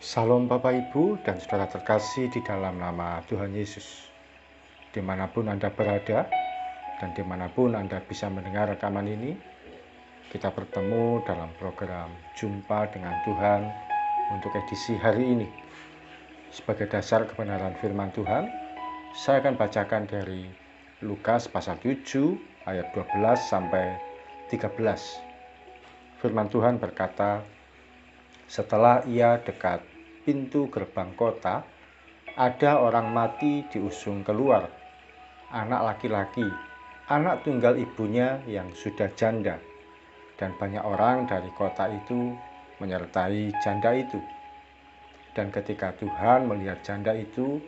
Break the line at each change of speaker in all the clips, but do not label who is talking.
Salam Bapak Ibu dan saudara terkasih di dalam nama Tuhan Yesus. Dimanapun Anda berada dan dimanapun Anda bisa mendengar rekaman ini, kita bertemu dalam program Jumpa dengan Tuhan untuk edisi hari ini. Sebagai dasar kebenaran firman Tuhan, saya akan bacakan dari Lukas pasal 7 ayat 12 sampai 13. Firman Tuhan berkata, setelah ia dekat pintu gerbang kota, ada orang mati diusung keluar, anak laki-laki, anak tunggal ibunya yang sudah janda, dan banyak orang dari kota itu menyertai janda itu. Dan ketika Tuhan melihat janda itu,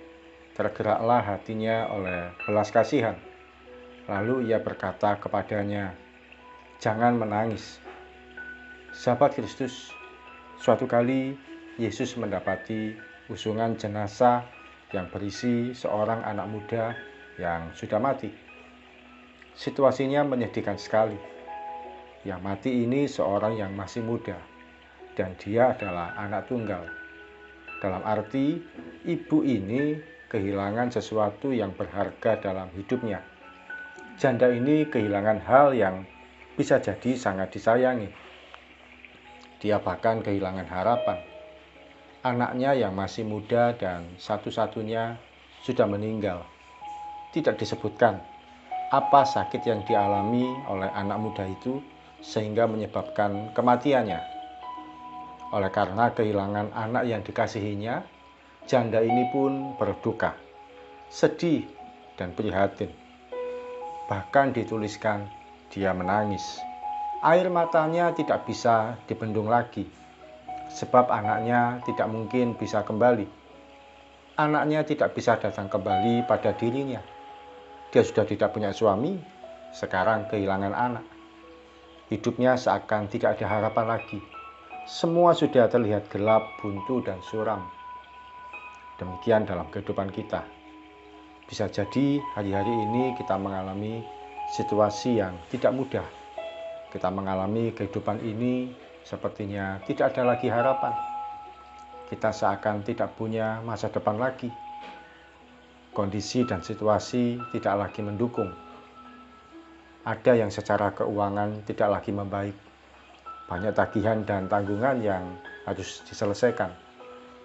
tergeraklah hatinya oleh belas kasihan. Lalu ia berkata kepadanya, "Jangan menangis." Sahabat Kristus, suatu kali Yesus mendapati usungan jenazah yang berisi seorang anak muda yang sudah mati. Situasinya menyedihkan sekali. Yang mati ini seorang yang masih muda, dan dia adalah anak tunggal. Dalam arti, ibu ini kehilangan sesuatu yang berharga dalam hidupnya. Janda ini kehilangan hal yang bisa jadi sangat disayangi. Dia bahkan kehilangan harapan. Anaknya yang masih muda dan satu-satunya sudah meninggal. Tidak disebutkan apa sakit yang dialami oleh anak muda itu sehingga menyebabkan kematiannya. Oleh karena kehilangan anak yang dikasihinya, janda ini pun berduka, sedih dan prihatin. Bahkan dituliskan dia menangis. Air matanya tidak bisa dibendung lagi, sebab anaknya tidak mungkin bisa kembali. Anaknya tidak bisa datang kembali pada dirinya. Dia sudah tidak punya suami, sekarang kehilangan anak. Hidupnya seakan tidak ada harapan lagi. Semua sudah terlihat gelap, buntu, dan suram. Demikian dalam kehidupan kita. Bisa jadi hari-hari ini kita mengalami situasi yang tidak mudah. Kita mengalami kehidupan ini sepertinya tidak ada lagi harapan. Kita seakan tidak punya masa depan lagi. Kondisi dan situasi tidak lagi mendukung. Ada yang secara keuangan tidak lagi membaik. Banyak tagihan dan tanggungan yang harus diselesaikan,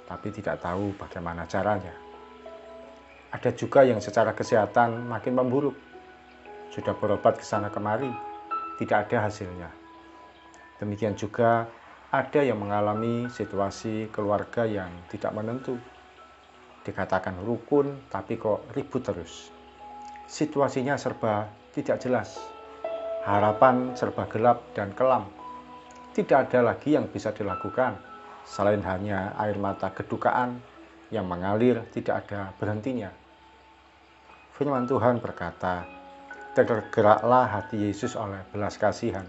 tapi tidak tahu bagaimana caranya. Ada juga yang secara kesehatan makin memburuk. Sudah berobat ke sana kemari, tidak ada hasilnya. Demikian juga ada yang mengalami situasi keluarga yang tidak menentu. Dikatakan rukun, tapi kok ribut terus. Situasinya serba tidak jelas. Harapan serba gelap dan kelam. Tidak ada lagi yang bisa dilakukan selain hanya air mata kedukaan yang mengalir tidak ada berhentinya. Firman Tuhan berkata, tergeraklah hati Yesus oleh belas kasihan.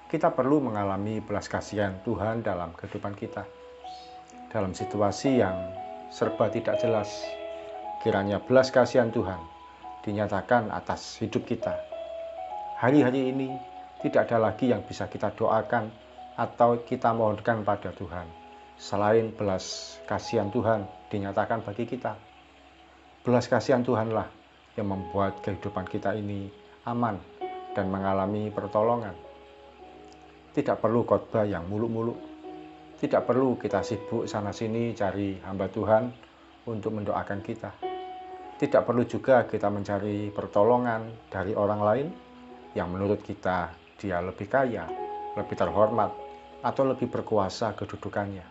Kita perlu mengalami belas kasihan Tuhan dalam kehidupan kita. Dalam situasi yang serba tidak jelas, kiranya belas kasihan Tuhan dinyatakan atas hidup kita. Hari-hari ini tidak ada lagi yang bisa kita doakan atau kita mohonkan pada Tuhan selain belas kasihan Tuhan dinyatakan bagi kita. Belas kasihan Tuhanlah yang membuat kehidupan kita ini aman dan mengalami pertolongan. Tidak perlu khotbah yang muluk-muluk. Tidak perlu kita sibuk sana-sini cari hamba Tuhan untuk mendoakan kita. Tidak perlu juga kita mencari pertolongan dari orang lain yang menurut kita dia lebih kaya, lebih terhormat, atau lebih berkuasa kedudukannya.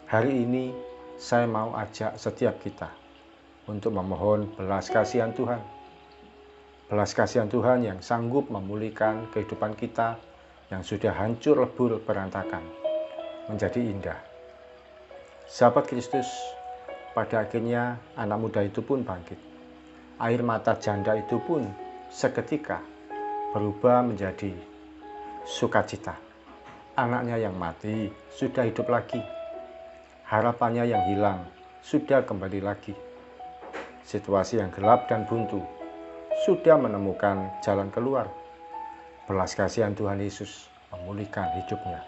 Hari ini saya mau ajak setiap kita untuk memohon belas kasihan Tuhan. Belas kasihan Tuhan yang sanggup memulihkan kehidupan kita yang sudah hancur lebur berantakan menjadi indah. Sahabat Kristus, pada akhirnya anak muda itu pun bangkit. Air mata janda itu pun seketika berubah menjadi sukacita. Anaknya yang mati sudah hidup lagi. Harapannya yang hilang sudah kembali lagi. Situasi yang gelap dan buntu sudah menemukan jalan keluar. Belas kasihan Tuhan Yesus memulihkan hidupnya.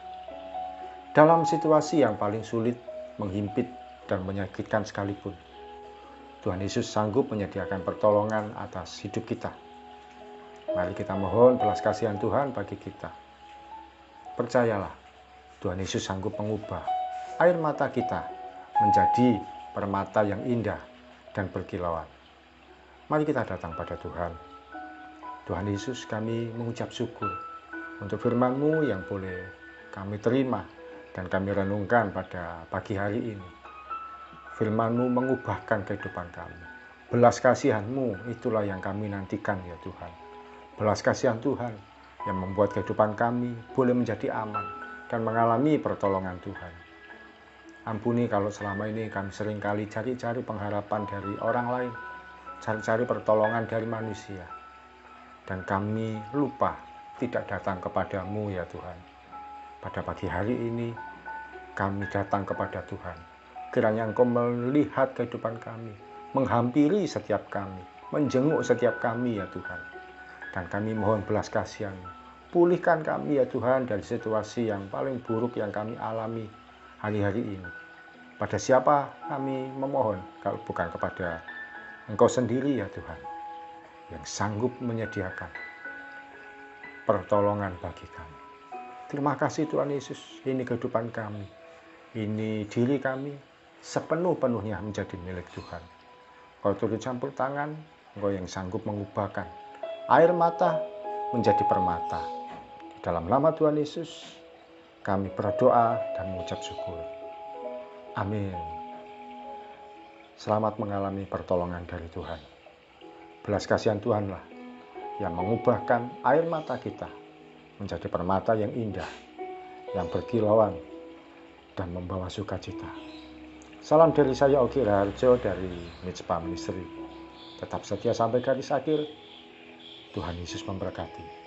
Dalam situasi yang paling sulit, menghimpit, dan menyakitkan sekalipun, Tuhan Yesus sanggup menyediakan pertolongan atas hidup kita. Mari kita mohon belas kasihan Tuhan bagi kita. Percayalah, Tuhan Yesus sanggup mengubah air mata kita menjadi permata yang indah dan berkilauan. Mari kita datang pada Tuhan. Tuhan Yesus, kami mengucap syukur untuk firman-Mu yang boleh kami terima dan kami renungkan pada pagi hari ini. Firman-Mu mengubahkan kehidupan kami. Belas kasihan-Mu itulah yang kami nantikan ya Tuhan. Belas kasihan Tuhan yang membuat kehidupan kami boleh menjadi aman dan mengalami pertolongan Tuhan. Ampuni kalau selama ini kami seringkali cari-cari pengharapan dari orang lain, cari-cari pertolongan dari manusia, dan kami lupa tidak datang kepada-Mu ya Tuhan. Pada pagi hari ini kami datang kepada Tuhan. Kiranya Engkau melihat kehidupan kami, menghampiri setiap kami, menjenguk setiap kami ya Tuhan. Dan kami mohon belas kasihan-Mu. Pulihkan kami ya Tuhan dari situasi yang paling buruk yang kami alami hari-hari ini. Pada siapa kami memohon kalau bukan kepada Engkau sendiri ya Tuhan, yang sanggup menyediakan pertolongan bagi kami. Terima kasih Tuhan Yesus, ini kehidupan kami, ini diri kami, sepenuh-penuhnya menjadi milik Tuhan. Kau turut campur tangan, Engkau yang sanggup mengubahkan air mata menjadi permata. Di dalam nama Tuhan Yesus, kami berdoa dan mengucap syukur. Amin. Selamat mengalami pertolongan dari Tuhan. Belas kasihan Tuhanlah yang mengubahkan air mata kita menjadi permata yang indah, yang berkilauan, dan membawa sukacita. Salam dari saya Ogi Raharjo dari Mitspa Ministry. Tetap setia sampai garis akhir. Tuhan Yesus memberkati.